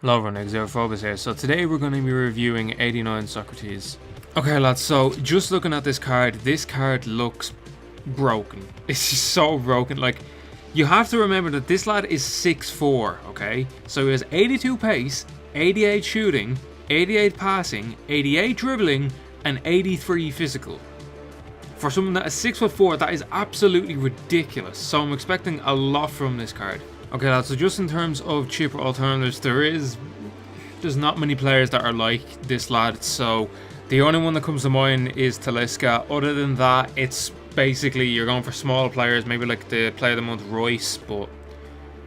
Hello everyone, Xerophobus here. So today we're going to be reviewing 89 Socrates. Okay lads, so just looking at this card looks broken. It's just so broken. Like, you have to remember that this lad is 6'4", okay? So he has 82 pace, 88 shooting, 88 passing, 88 dribbling, and 83 physical. For someone that is 6'4", that is absolutely ridiculous. So I'm expecting a lot from this card. Okay lads, so just in terms of cheaper alternatives, there's not many players that are like this lad, so the only one that comes to mind is Talisca. Other than that, it's basically you're going for smaller players, maybe like the player of the month Royce, but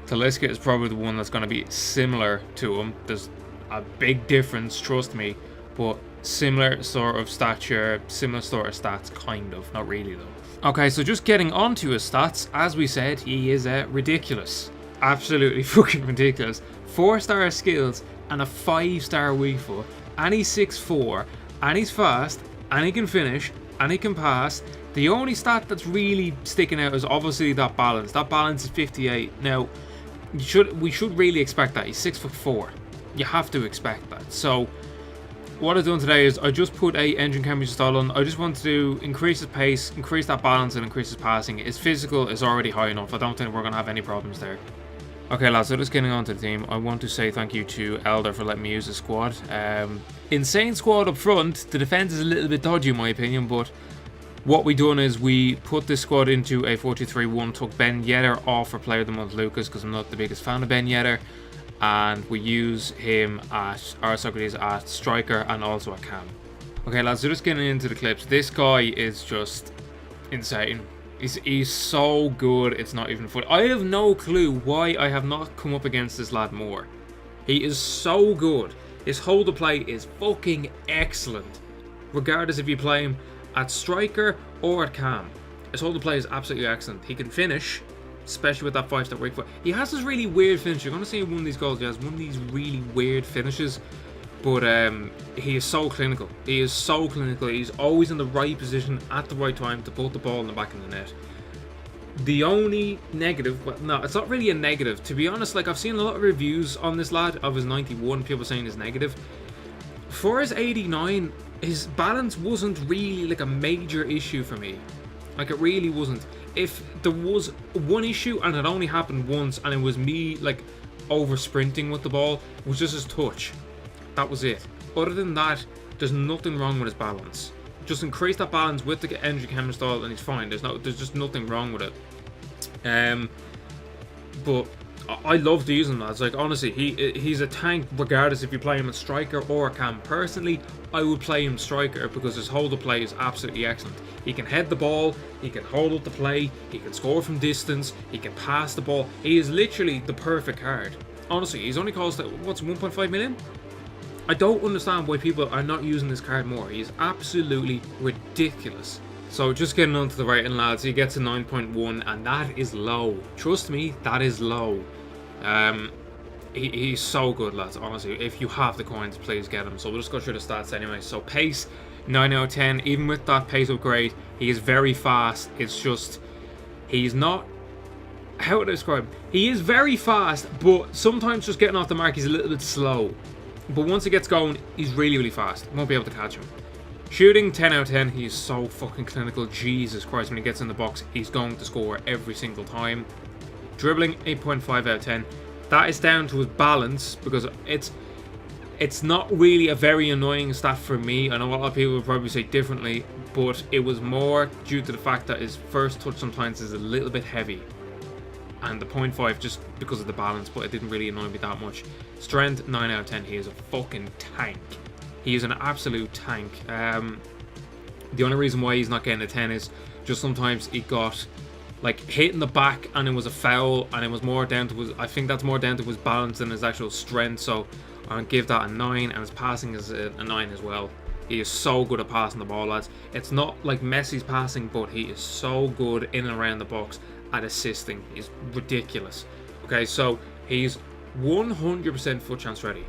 Talisca is probably the one that's going to be similar to him. There's a big difference, trust me, but similar sort of stature, similar sort of stats, kind of, not really though. Okay, so just getting onto his stats, as we said, he is ridiculous. Absolutely fucking ridiculous. 4-star skills and a 5-star weak foot, and he's 6'4", and he's fast, and he can finish, and he can pass. The only stat that's really sticking out is obviously that balance. That balance is 58. Now, we should really expect that. He's 6'4". You have to expect that. So, what I've done today is I just put a engine chemistry style on. I just want to increase his pace, increase that balance, and increase his passing. His physical is already high enough. I don't think we're going to have any problems there. Okay lads, so just getting on to the team, I want to say thank you to Elder for letting me use the squad. Insane squad up front. The defense is a little bit dodgy in my opinion, but what we done is we put this squad into a 4-2-3-1, took Ben Yedder off for player of the month Lucas, because I'm not the biggest fan of Ben Yedder, and we use him at our Socrates at striker and also at cam. Okay lads, so just getting into the clips, this guy is just insane. He's so good, it's not even funny. I have no clue why I have not come up against this lad more. He is so good. His hold of play is fucking excellent. Regardless if you play him at striker or at cam. His hold of play is absolutely excellent. He can finish, especially with that 5-star weak foot. He has this really weird finish. You're going to see in one of these goals, he has one of these really weird finishes. But he is so clinical. He is so clinical. He's always in the right position at the right time to put the ball in the back of the net. The only negative, well, no, it's not really a negative. To be honest, like I've seen a lot of reviews on this lad of his 91, people saying is negative. For his 89, his balance wasn't really like a major issue for me. Like it really wasn't. If there was one issue and it only happened once and it was me like over sprinting with the ball, it was just his touch. That was it. Other than that, there's nothing wrong with his balance. Just increase that balance with the engine chemistry style and he's fine. There's just nothing wrong with it. But I love to use him, lads. Like honestly, he's a tank regardless if you play him at striker or a cam. Personally, I would play him striker because his hold of play is absolutely excellent. He can head the ball, he can hold up the play, he can score from distance, he can pass the ball. He is literally the perfect card. Honestly, he's only cost what's 1.5 million? I don't understand why people are not using this card more. He's absolutely ridiculous. So just getting on to the rating, lads, he gets a 9.1 and that is low. Trust me, that is low. He's so good, lads, honestly. If you have the coins, please get him. So we'll just go through the stats anyway. So pace, 9 out of 10. Even with that pace upgrade, he is very fast. It's just, he's not, how would I describe him? He is very fast, but sometimes just getting off the mark, he's a little bit slow. But once he gets going, he's really, really fast. Won't be able to catch him. Shooting, 10 out of 10. He's so fucking clinical. Jesus Christ, when he gets in the box, he's going to score every single time. Dribbling, 8.5 out of 10. That is down to his balance, because it's not really a very annoying stat for me. I know a lot of people would probably say differently, but it was more due to the fact that his first touch sometimes is a little bit heavy. And the 0.5 just because of the balance, but it didn't really annoy me that much. Strength, 9 out of 10. He is a fucking tank. He is an absolute tank. The only reason why he's not getting a 10 is just sometimes he got like hit in the back and it was a foul, and it was more down to his, I think that's more down to his balance than his actual strength. So I'll give that a 9, and his passing is a 9 as well. He is so good at passing the ball, lads. It's not like Messi's passing, but he is so good in and around the box at assisting. He's ridiculous. Okay, so he's 100% foot chance ready.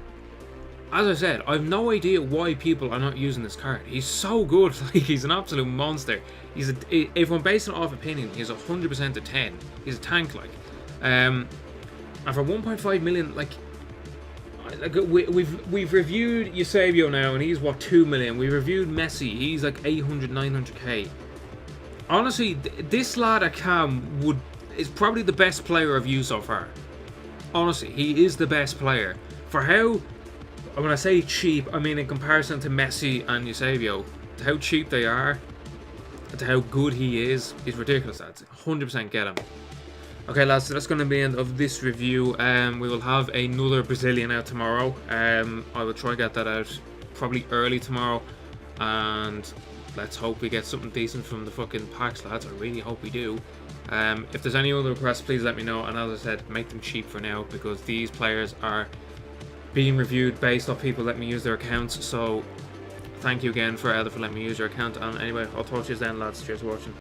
As I said, I have no idea why people are not using this card. He's so good. Like, he's an absolute monster. If I'm basing it off opinion, he's 100% a 10. He's a tank, like. And for 1.5 million, like, Like we've reviewed Eusebio now, and he's what, 2 million. We reviewed Messi, he's like 800, 900k. Honestly, this lad at Cam is probably the best player I've used so far. Honestly, he is the best player. For how, when I say cheap, I mean in comparison to Messi and Eusebio, how cheap they are, to how good he is ridiculous. That's 100% get him. Okay, lads, so that's going to be the end of this review. We will have another Brazilian out tomorrow. I will try to get that out probably early tomorrow. And let's hope we get something decent from the fucking packs, lads. I really hope we do. If there's any other requests, please let me know. And as I said, make them cheap for now, because these players are being reviewed based off people letting me use their accounts. So thank you again for letting me use your account. And anyway, I'll talk to you then, lads. Cheers for watching.